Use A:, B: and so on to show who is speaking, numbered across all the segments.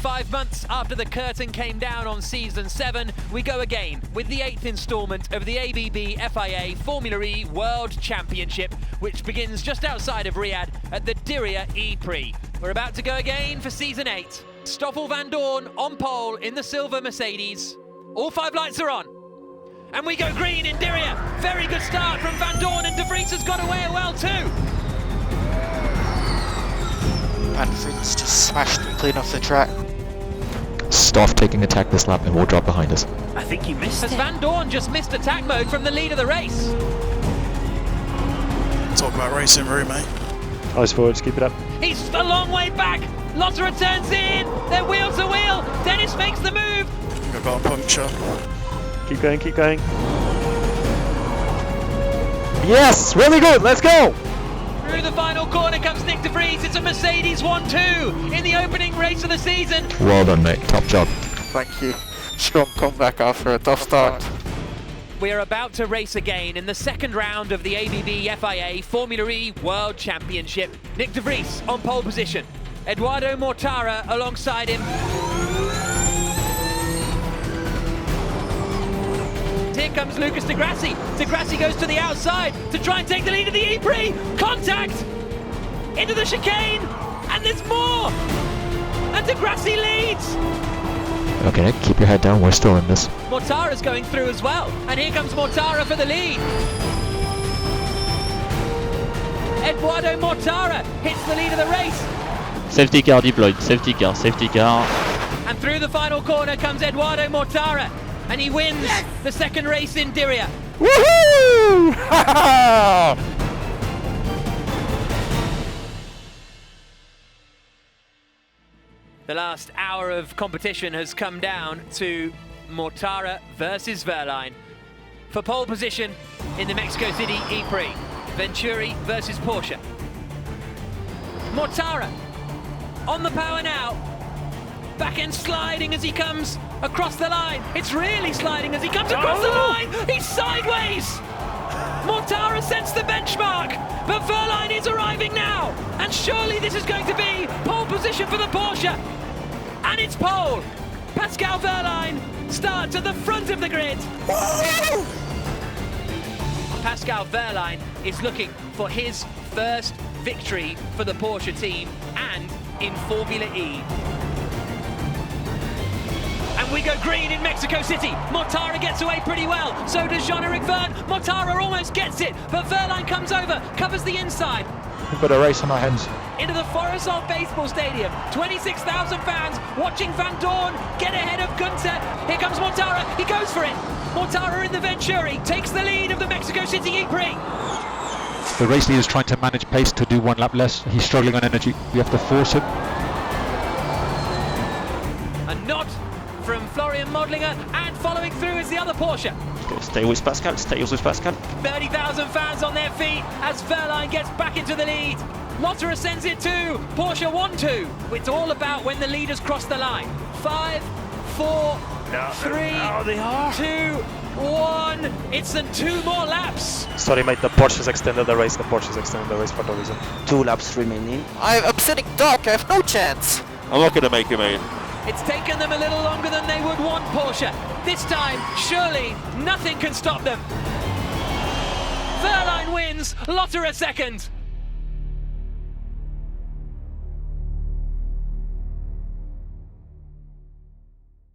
A: 5 months after the curtain came down on Season 7, we go again with the 8th instalment of the ABB FIA Formula E World Championship, which begins just outside of Riyadh at the Diriyah E-Prix. We're about to go again for Season 8. Stoffel Vandoorne on pole in the silver Mercedes. All 5 lights are on. And we go green in Diriyah. Very good start from Vandoorne, and De Vries has got away well too.
B: Van Vries just smashed him clean off the track.
C: Stoff taking attack this lap and will drop behind us.
D: I think he missed
A: Has
D: it.
A: Vandoorne just missed attack mode from the lead of the race?
E: Talk about racing room, mate.
F: Eyes forwards, keep it up.
A: He's a long way back. Lotterer turns in. They're wheel to wheel. Dennis makes the move.
E: We've got a puncture.
F: Keep going, keep going.
C: Yes, really good, let's go!
A: Through the final corner comes Nick De Vries. It's a Mercedes 1-2 in the opening race of the season.
C: Well done, mate, top job.
B: Thank you. Strong comeback after a tough start.
A: We are about to race again in the second round of the ABB FIA Formula E World Championship. Nick De Vries on pole position. Eduardo Mortara alongside him. Here comes Lucas Di Grassi. Di Grassi goes to the outside to try and take the lead of the E-Prix. Contact into the chicane, and there's more. And Di Grassi leads.
C: Okay, Nick, keep your head down, we're still in this.
A: Mortara's going through as well, and here comes Mortara for the lead. Eduardo Mortara hits the lead of the race.
G: Safety car deployed, safety car, safety car.
A: And through the final corner comes Eduardo Mortara, and he wins the second race in Diriyah.
B: Woohoo!
A: The last hour of competition has come down to Mortara versus Wehrlein. For pole position in the Mexico City E-Prix, Venturi versus Porsche. Mortara on the power now. Back end sliding as he comes across the line. It's really sliding as he comes across the line. He's sideways. Mortara sets the benchmark, but Wehrlein is arriving now. And surely this is going to be pole position for the Porsche. And it's pole. Pascal Wehrlein starts at the front of the grid. Pascal Wehrlein is looking for his first victory for the Porsche team and in Formula E. And we go green in Mexico City. Mortara gets away pretty well. So does Jean-Eric Verne. Mortara almost gets it, but Wehrlein comes over, covers the inside.
F: We've got a race on our hands.
A: Into the Forest Baseball Stadium. 26,000 fans watching Vandoorne get ahead of Gunther. Here comes Mortara. He goes for it. Mortara in the Venturi takes the lead of the Mexico City E-Prix.
F: The race leader is trying to manage pace to do one lap less. He's struggling on energy. We have to force him.
A: A nod from Florian Modlinger, and following through is the other Porsche.
G: Stay with Pascal, stay with Pascal.
A: 30,000 fans on their feet as Wehrlein gets back into the lead. Lotterer sends it to Porsche 1-2. It's all about when the leaders cross the line. 5, 4, 3, 2, 1. It's in 2 more laps.
F: Sorry mate, the Porsche's extended the race. For no reason.
D: 2 laps remaining.
B: I'm sitting duck, I have no chance.
H: I'm not going to make it, mate.
A: It's taken them a little longer than they would want, Porsche. This time, surely, nothing can stop them. Wehrlein wins, Lotterer second.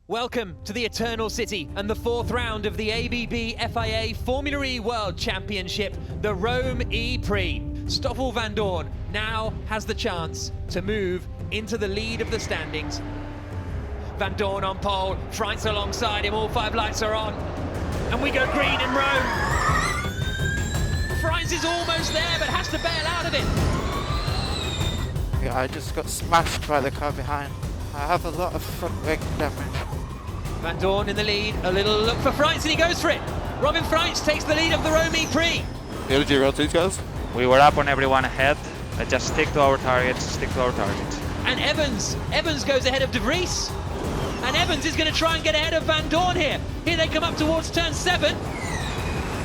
A: Welcome to the Eternal City and the 4th round of the ABB FIA Formula E World Championship, the Rome E-Prix. Stoffel Vandoorne now has the chance to move into the lead of the standings. Vandoorne on pole, Freins alongside him, all 5 lights are on. And we go green in Rome. Freins is almost there, but has to bail out of it.
B: Yeah, I just got smashed by the car behind. I have a lot of front wing damage.
A: Vandoorne in the lead, a little look for Freins, and he goes for it. Robin Freins takes the lead of the Rome E-Prix.
H: How did you run these guys?
I: We were up on everyone ahead. Just stick to our targets,
A: And Evans goes ahead of De Vries. And Evans is going to try and get ahead of Vandoorne here. Here they come up towards turn 7.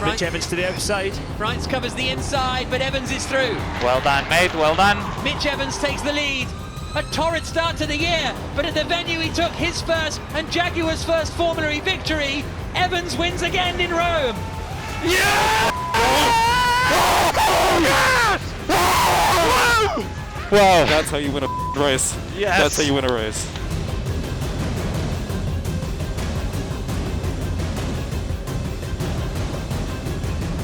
D: Mitch Evans to the outside.
A: Freins covers the inside, but Evans is through.
I: Well done, mate, well done.
A: Mitch Evans takes the lead. A torrid start to the year, but at the venue he took his first and Jaguar's first Formula E victory. Evans wins again in Rome.
H: Wow. That's how you win a race.
D: Yes.
H: That's how you win a race.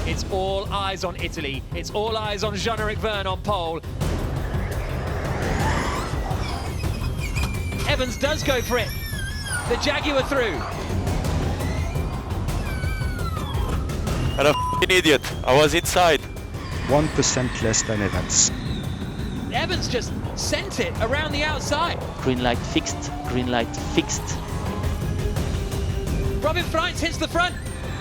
A: It's all eyes on Italy. It's all eyes on Jean-Eric Vergne on pole. Evans does go for it. The Jaguar through.
H: And a f***ing idiot. I was inside.
J: 1% less than Evans.
A: Evans just sent it around the outside.
G: Green light fixed. Green light fixed.
A: Robin Freitz hits the front.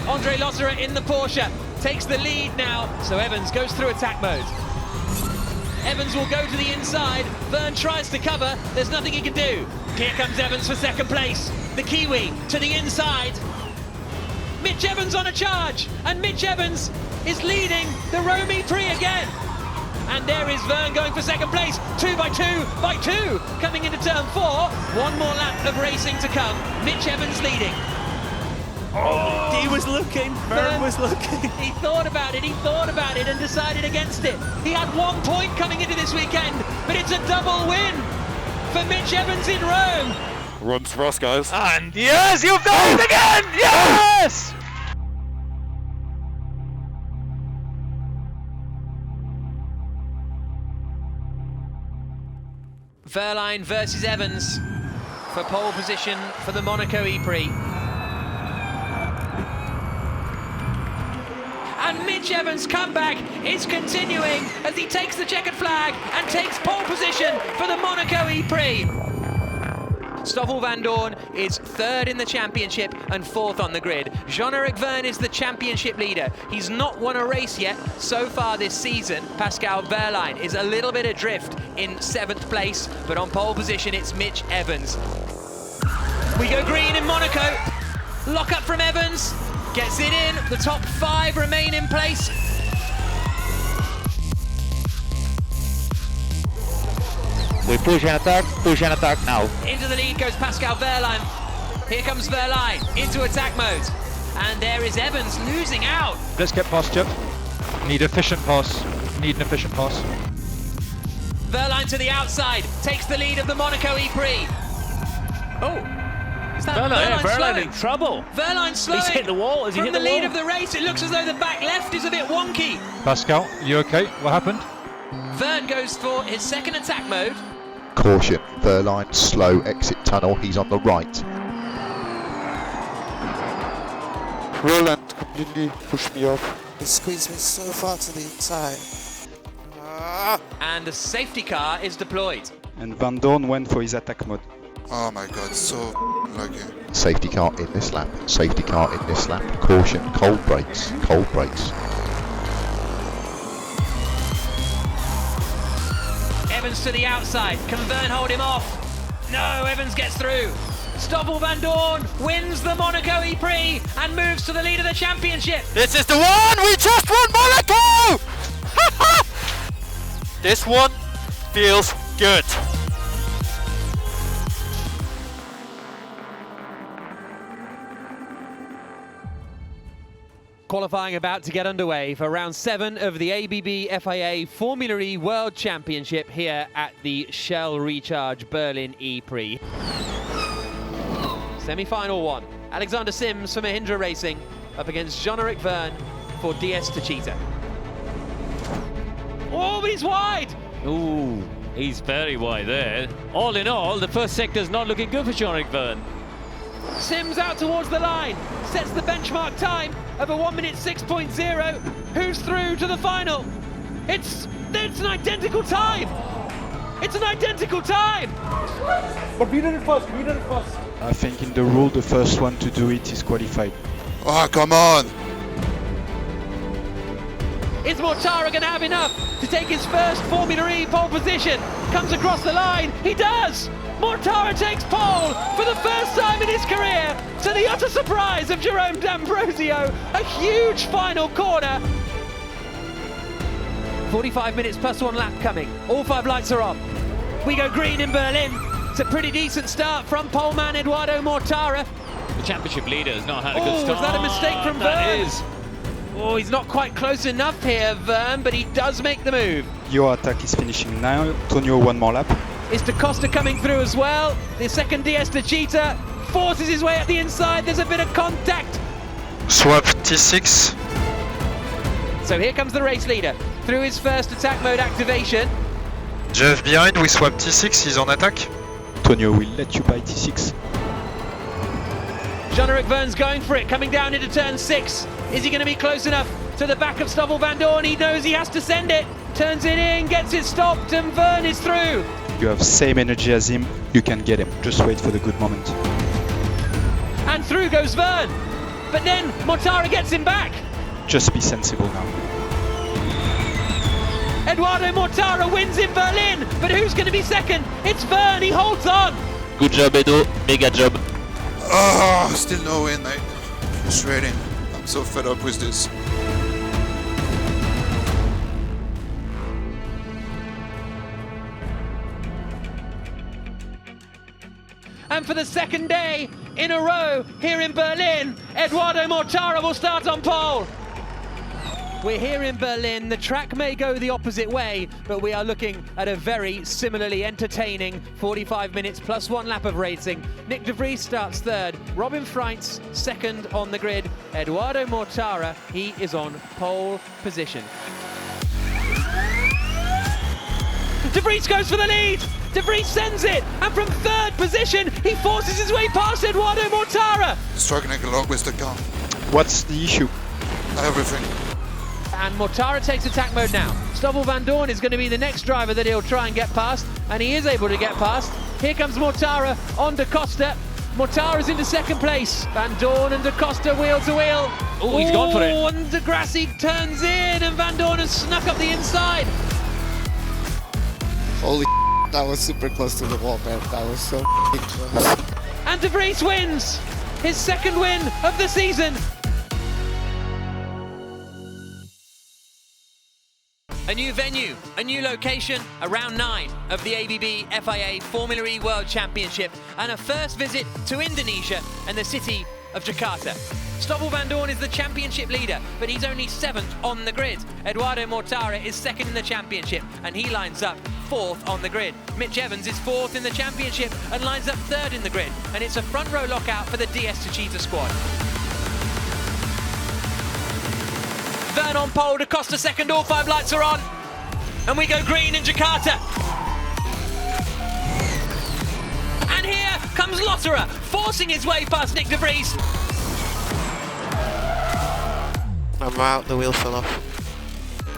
A: Andre Losera in the Porsche takes the lead now. So Evans goes through attack mode. Evans will go to the inside. Vergne tries to cover. There's nothing he can do. Here comes Evans for second place. The Kiwi to the inside. Mitch Evans on a charge. And Mitch Evans is leading the Rome Prix again. And there is Vergne going for second place. 2 by 2 by 2 coming into turn 4. One more lap of racing to come. Mitch Evans leading.
D: Oh, he was looking. Vergne was looking.
A: He thought about it and decided against it. He had 1 point coming into this weekend, but it's a double win for Mitch Evans in Rome.
H: Runs for us, guys.
D: And yes, you've done it again! Yes!
A: Vergne versus Evans for pole position for the Monaco E-Prix. And Mitch Evans' comeback is continuing as he takes the checkered flag and takes pole position for the Monaco E-Prix. Stoffel Vandoorne is third in the championship and fourth on the grid. Jean-Eric Vergne is the championship leader. He's not won a race yet so far this season. Pascal Wehrlein is a little bit adrift in 7th place, but on pole position it's Mitch Evans. We go green in Monaco. Lock up from Evans. Gets it in. The top 5 remain in place.
G: We push and attack now.
A: Into the lead goes Pascal Wehrlein. Here comes Wehrlein into attack mode. And there is Evans losing out.
F: Let's get posture. Need efficient pass. Need an efficient pass.
A: Wehrlein to the outside, takes the lead of the Monaco E-Prix. Oh, is that Wehrlein slowing?
D: In trouble.
A: Wehrlein slowing.
D: He's hit the wall. Has he
A: From
D: hit
A: the
D: the
A: lead
D: wall?
A: of the race, it looks as though the back left is a bit wonky.
F: Pascal, you okay? What happened?
A: Vergne goes for his second attack mode.
C: Caution, Vergne, slow exit tunnel, he's on the right.
B: Roland completely pushed me off. He squeezed me so far to the inside.
A: And the safety car is deployed.
J: And Vandoorne went for his attack mode.
E: Oh my god, so lucky.
C: Safety car in this lap, safety car in this lap. Caution, cold brakes, cold brakes.
A: Evans to the outside. Can Vergne hold him off? No, Evans gets through. Stoffel Vandoorne wins the Monaco E-Prix and moves to the lead of the championship.
H: This is the one! We just won Monaco! This one feels good.
A: Qualifying about to get underway for round 7 of the ABB FIA Formula E World Championship here at the Shell Recharge Berlin E-Prix. Semi-final 1. Alexander Sims for Mahindra Racing up against Jean-Eric Vergne for DS Techeetah. Oh, but he's wide!
K: Ooh, he's very wide there. All in all, the first sector's not looking good for Jean-Eric Vergne.
A: Sims out towards the line, sets the benchmark time of a 1:06.0. Who's through to the final? It's an identical time! It's an identical time!
J: But we did it first, I think in the rule, the first one to do it is qualified.
E: Oh, come on!
A: Is Mortara going to have enough to take his first Formula E pole position? Comes across the line, he does! Mortara takes pole for the first time in his career, to the utter surprise of Jerome D'Ambrosio. A huge final corner. 45 minutes plus 1 lap coming. All 5 lights are on. We go green in Berlin. It's a pretty decent start from poleman Eduardo Mortara.
K: The championship leader has not had a good start.
A: Was that a mistake from
K: That
A: Vern?
K: is.
A: Oh, he's not quite close enough here, Vern, but he does make the move.
J: Your attack is finishing now. Tonio, one more lap.
A: Is Da Costa coming through as well? The second DS to Cheetah forces his way at the inside. There's a bit of contact.
E: Swap T6.
A: So here comes the race leader through his first attack mode activation.
E: Jeff behind, we swap T6, he's on attack.
J: Tonio will let you buy T6.
A: Jean-Eric Vern's going for it, coming down into turn 6. Is he going to be close enough to the back of Stoffel Van Dorn? He knows he has to send it. Turns it in, gets it stopped, and Vern is through.
J: You have same energy as him, you can get him. Just wait for the good moment.
A: And through goes Vern. But then Mortara gets him back.
J: Just be sensible now.
A: Eduardo Mortara wins in Berlin, but who's going to be second? It's Vern, he holds on.
H: Good job, Edo. Mega job.
E: Oh, still no win, mate. Frustrating. I'm so fed up with this.
A: And for the second day in a row here in Berlin, Eduardo Mortara will start on pole. We're here in Berlin. The track may go the opposite way, but we are looking at a very similarly entertaining 45 minutes plus 1 lap of racing. Nick de Vries starts third, Robin Freitz second on the grid. Eduardo Mortara, he is on pole position. De Vries goes for the lead! De Vries sends it, and from third position, he forces his way past Eduardo Mortara.
E: Struggling a lot with the car.
J: What's the issue?
E: Everything.
A: And Mortara takes attack mode now. Stoffel Van Dorn is going to be the next driver that he'll try and get past, and he is able to get past. Here comes Mortara on Da Costa. Mortara's into second place. Van Dorn and Da Costa wheel to wheel.
K: Oh, he's gone for it.
A: And De Grassi turns in, and Van Dorn has snuck up the inside.
B: Holy that was super close to the wall, man. That was so close.
A: And De Vries wins his second win of the season. A new venue, a new location, a round 9 of the ABB FIA Formula E World Championship, and a first visit to Indonesia and the city of Jakarta. Stoffel Van Dorn is the championship leader, but he's only 7th on the grid. Eduardo Mortara is 2nd in the championship, and he lines up 4th on the grid. Mitch Evans is 4th in the championship and lines up 3rd in the grid, and it's a front row lockout for the DS to Cheetah squad. Vern on pole, Da Costa second, all 5 lights are on. And we go green in Jakarta. And here comes Lotterer, forcing his way past Nick de Vries.
B: I'm out, the wheel fell off.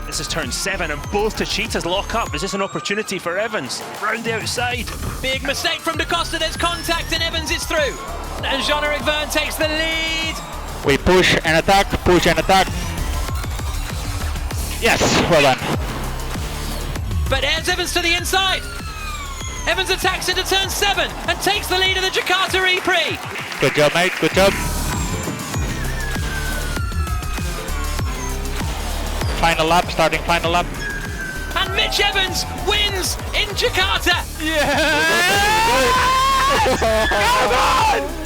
D: This is turn 7 and both Cheetahs lock up. Is this an opportunity for Evans? Round the outside.
A: Big mistake from Da Costa, there's contact and Evans is through. And Jean-Eric Vern takes the lead.
G: We push and attack, push and attack. Yes, well done.
A: But here's Evans to the inside. Evans attacks into turn 7 and takes the lead of the Jakarta E-Prix.
G: Good job, mate, good job. Final lap, starting final lap.
A: And Mitch Evans wins in Jakarta.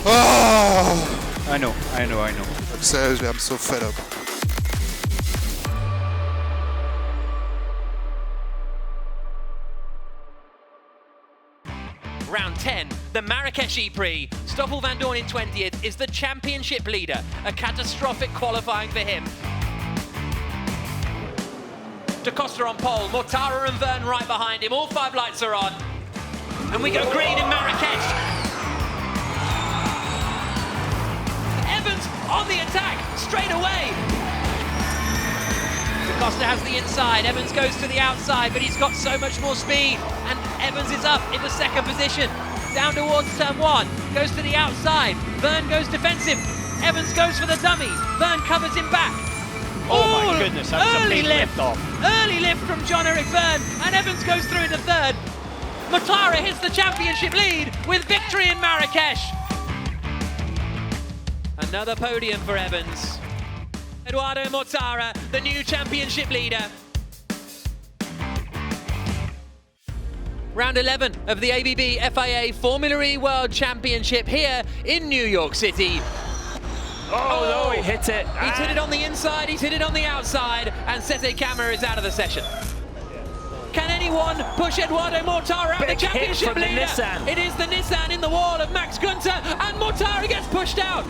E: Oh,
J: I know.
E: seriously, I'm so fed up.
A: Round 10, the Marrakesh E-Prix. Stoffel Van Dorn in 20th is the championship leader. A catastrophic qualifying for him. Da Costa on pole, Mortara and Vern right behind him. All 5 lights are on. And we go green in Marrakesh. Evans on the attack, straight away. Da Costa has the inside, Evans goes to the outside, but he's got so much more speed. And Evans is up into second position. Down towards turn 1, goes to the outside. Vern goes defensive. Evans goes for the dummy. Vern covers him back.
K: Oh my goodness, that was a big lift off.
A: Early lift from Jean-Eric Vern, and Evans goes through into third. Mortara hits the championship lead with victory in Marrakesh. Another podium for Evans. Eduardo Mortara, the new championship leader. Round 11 of the ABB FIA Formula E World Championship here in New York City.
D: Oh, no, he hit it.
A: He's hit it on the inside, he's hit it on the outside, and Sete Camera is out of the session. Can anyone push Eduardo Mortara out, the championship leader? It is the Nissan in the wall of Max Günther, and Mortara gets pushed out.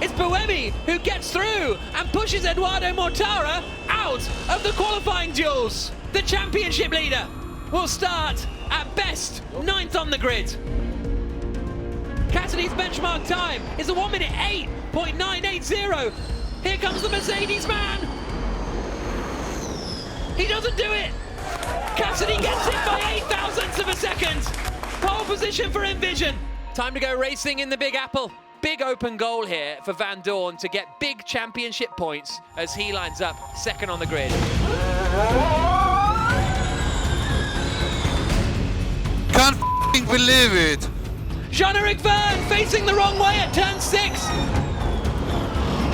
A: It's Buemi who gets through and pushes Eduardo Mortara out of the qualifying duels. The championship leader will start at best 9th on the grid. Cassidy's benchmark time is a 1 minute 8.980. Here comes the Mercedes man. He doesn't do it. Cassidy gets it by 8 thousandths of a second. Pole position for Envision. Time to go racing in the Big Apple. Big open goal here for Van Dorn to get big championship points as he lines up 2nd on the grid.
E: Can't f***ing believe it!
A: Jean-Eric Verne facing the wrong way at turn 6.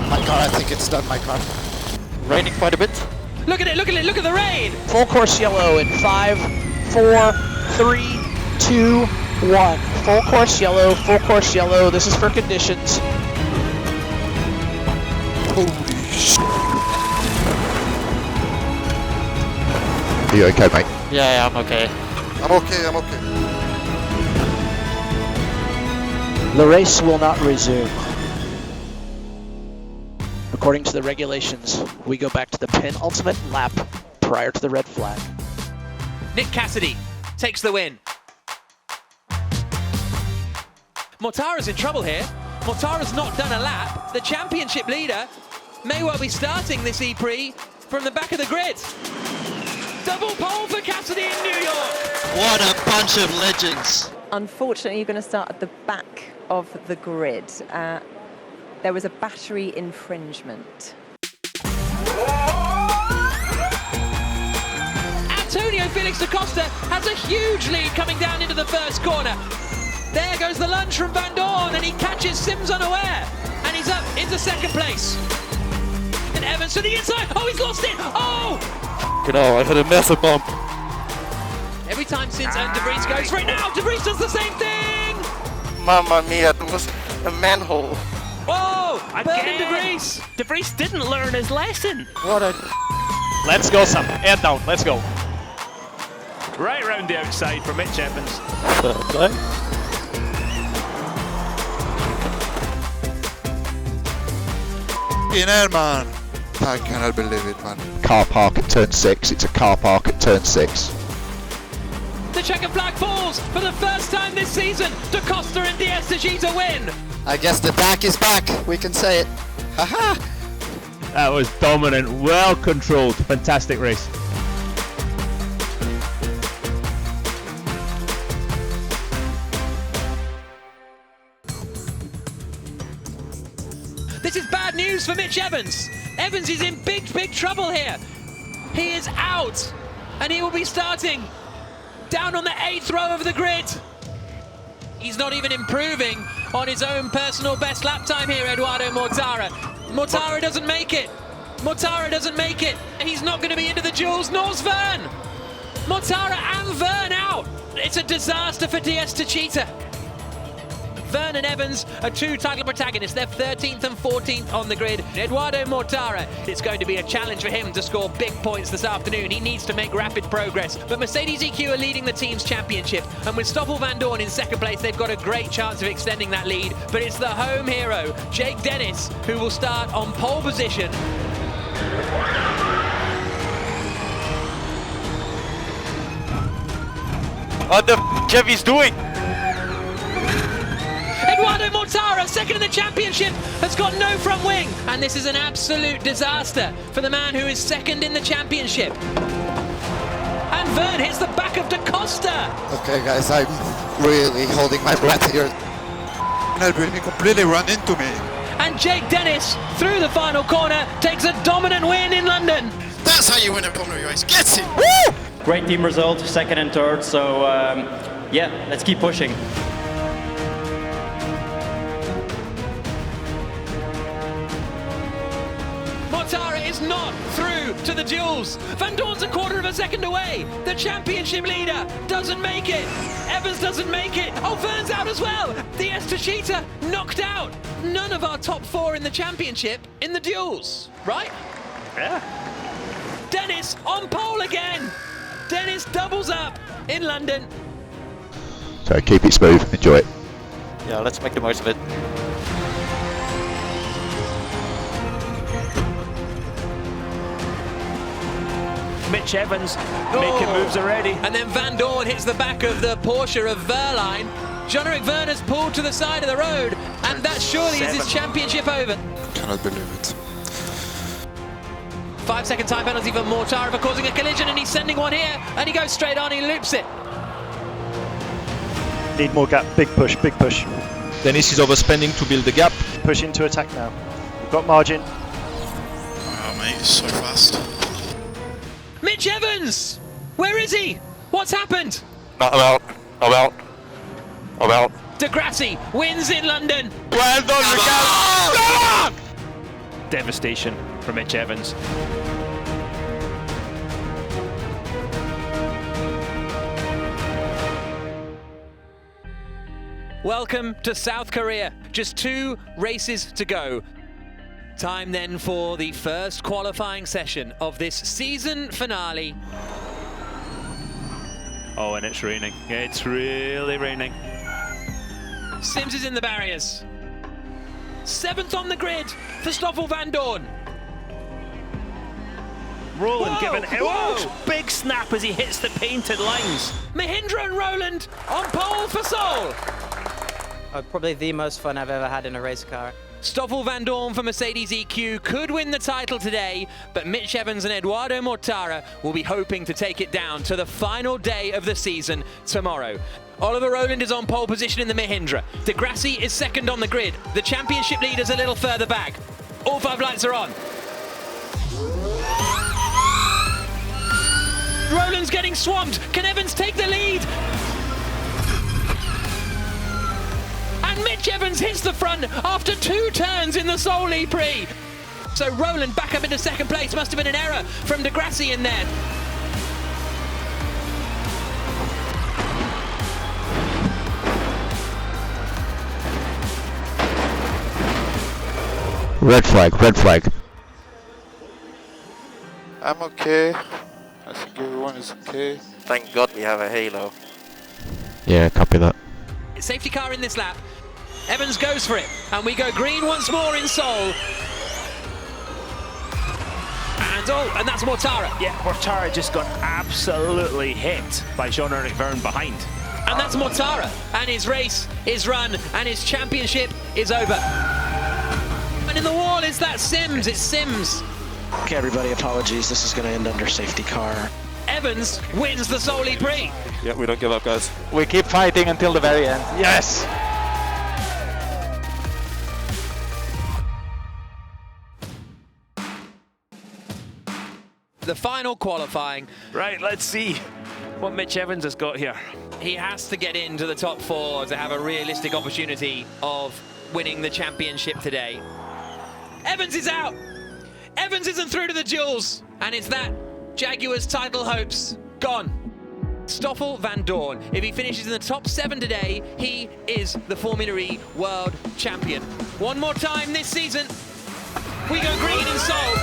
B: My car, I think it's done, my car.
G: Raining quite a bit.
A: Look at it, look at it, look at the rain.
L: Full course yellow in 5, 4, 3, 2, 1. Full course yellow, full course yellow. This is for conditions.
E: Holy shit.
C: Are you okay, mate?
G: Yeah, I'm okay.
E: I'm okay, I'm okay.
L: The race will not resume. According to the regulations, we go back to the penultimate lap prior to the red flag.
A: Nick Cassidy takes the win. Mortara's in trouble here. Mortara's not done a lap. The championship leader may well be starting this E-Prix from the back of the grid. Double pole for Cassidy in New York.
B: What a bunch of legends.
M: Unfortunately, you're going to start at the back of the grid. There was a battery infringement.
A: Antonio Felix da Costa has a huge lead coming down into the first corner. There goes the lunge from Van Dorn, and he catches Sims unaware, and he's up into 2nd place. And Evans to the inside. Oh, he's lost it. Oh!
H: I had a massive bump.
A: Every time since De Vries goes for it now, De Vries does the same thing.
H: Mamma mia, it was a manhole.
A: Whoa! Bergen De
D: Again.
A: Vries.
D: De Vries didn't learn his lesson.
B: What a...
J: Let's go, Sam. Head down, let's go.
D: Right round the outside for Mitch Evans.
E: In air, man. I cannot believe it, man.
C: Car park at turn 6. It's a car park at turn 6.
A: The checkered flag falls for the first time this season. Da Costa and Diaz de Gita win.
B: I guess the back is back. We can say it. Haha!
K: That was dominant, well controlled, fantastic race.
A: This is bad news for Mitch Evans. Evans is in big trouble here. He is out, and he will be starting down on the 8th row of the grid. He's not even improving on his own personal best lap time here, Eduardo Mortara. Mortara doesn't make it. Mortara doesn't make it. He's not going to be into the duels, nor's Verne. Mortara and Verne out. It's a disaster for Diaz de Cheetah. Verne and Evans are 2 title protagonists. They're 13th and 14th on the grid. Eduardo Mortara, it's going to be a challenge for him to score big points this afternoon. He needs to make rapid progress. But Mercedes EQ are leading the team's championship. And with Stoffel Van Dorn in 2nd place, they've got a great chance of extending that lead. But it's the home hero, Jake Dennis, who will start on pole position.
H: What the f*** Chevy's doing?
A: Eduardo Mortara, 2nd in the championship, has got no front wing. And this is an absolute disaster for the man who is 2nd in the championship. And Verne hits the back of Da Costa.
B: Okay, guys, I'm really holding my breath here.
E: He completely ran into me.
A: And Jake Dennis, through the final corner, takes a dominant win in London.
B: That's how you win a Formula race. Gets it! Woo!
N: Great team result, 2nd and 3rd, so yeah, let's keep pushing.
A: Mortara is It's not through to the duels. Van Dorn's a quarter of a second away. The championship leader doesn't make it. Evans doesn't make it. Oh, Vern's out as well. Diaz to Cheetah knocked out. None of our top 4 in the championship in the duels, right?
D: Yeah.
A: Dennis on pole again. Dennis doubles up in London.
C: So keep it smooth, enjoy it.
H: Yeah, let's make the most of it.
D: Mitch Evans making moves already.
A: And then Van Dorn hits the back of the Porsche of Verline. Jean-Eric Verne has pulled to the side of the road, and that surely is his championship over.
E: Cannot believe it.
A: 5-second time penalty for Mortara for causing a collision, and he's sending one here, and he goes straight on, he loops it.
J: Need more gap, big push, big push.
H: Dennis is overspending to build the gap.
J: Push into attack now. We've got margin.
E: Wow, mate, it's so fast.
A: Mitch Evans! Where is he? What's happened?
H: I'm out. I'm out. I'm out.
A: Degrassi wins in London.
H: Well done, Ricardo!
D: Devastation for Mitch Evans.
A: Welcome to South Korea. Just 2 races to go. Time then for the first qualifying session of this season finale.
D: Oh, and it's raining. It's really raining.
A: Sims is in the barriers. 7th on the grid for Stoffel Van Dorn.
D: Roland
A: Whoa,
D: giving
A: whoa.
D: big snap as he hits the painted lines.
A: Mahindra and Roland on pole for Seoul.
O: Probably the most fun I've ever had in a race car.
A: Stoffel Van Dorn for Mercedes EQ could win the title today, but Mitch Evans and Eduardo Mortara will be hoping to take it down to the final day of the season tomorrow. Oliver Rowland is on pole position in the Mahindra. Degrassi is second on the grid. The championship leader's a little further back. All 5 lights are on. Rowland's getting swamped. Can Evans take the lead? And Mitch Evans hits the front after 2 turns in the Seoul Prix. So Rowland back up into second place. Must have been an error from Degrassi in there.
C: Red flag, red flag.
B: I'm okay. I think everyone is okay.
H: Thank God we have a halo.
C: Yeah, copy that.
A: Safety car in this lap. Evans goes for it, and we go green once more in Seoul. And that's Mortara.
D: Yeah, Mortara just got absolutely hit by Jean-Eric Verne behind.
A: And that's Mortara, and his race is run, and his championship is over. And in the wall is that Sims, it's Sims.
L: Okay, everybody, apologies. This is going to end under safety car.
A: Evans wins the Seoul Prix.
H: Yeah, we don't give up, guys.
G: We keep fighting until the very end. Yes!
A: The final qualifying.
D: Right, let's see what Mitch Evans has got here.
A: He has to get into the top 4 to have a realistic opportunity of winning the championship today. Evans is out. Evans isn't through to the duels. And it's that Jaguars title hopes gone. Stoffel Van Dorn, if he finishes in the top 7 today, he is the Formula E World Champion. One more time this season. We go green in Seoul.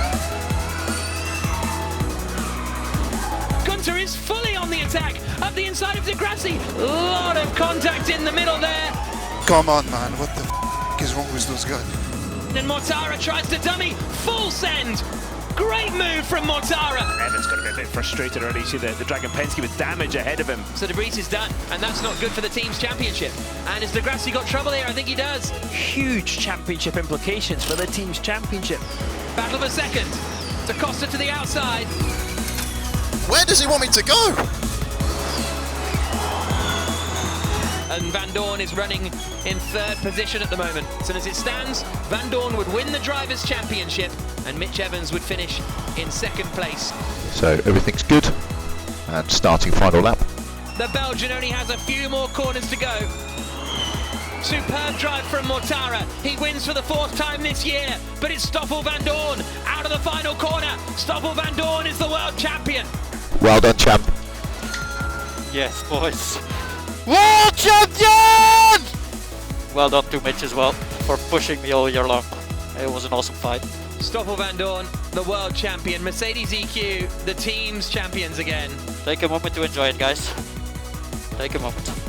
A: Gunter is fully on the attack, up the inside of Degrassi. Lot of contact in the middle there.
E: Come on, man. What the f is wrong with those guys?
A: And Mortara tries to dummy. Full send. Great move from Mortara.
D: Evans got to be a bit frustrated already. You see the Dragon Penske with damage ahead of him.
A: So Debris is done, and that's not good for the team's championship. And has Degrassi got trouble here? I think he does.
D: Huge championship implications for the team's championship.
A: Battle for second. DaCosta to the outside.
E: Where does he want me to go?
A: And Van Dorn is running in 3rd position at the moment. So as it stands, Van Dorn would win the Drivers' Championship and Mitch Evans would finish in 2nd place.
C: So everything's good. And starting final lap.
A: The Belgian only has a few more corners to go. Superb drive from Mortara. He wins for the 4th time this year, but it's Stoffel van Dorn out of the final corner. Stoffel van Dorn is the world champion.
C: Well done, champ.
H: Yes, boys.
G: World champion!
H: Well done to Mitch as well for pushing me all year long. It was an awesome fight.
A: Stoffel van Dorn, the world champion. Mercedes EQ, the team's champions again.
H: Take a moment to enjoy it, guys. Take a moment.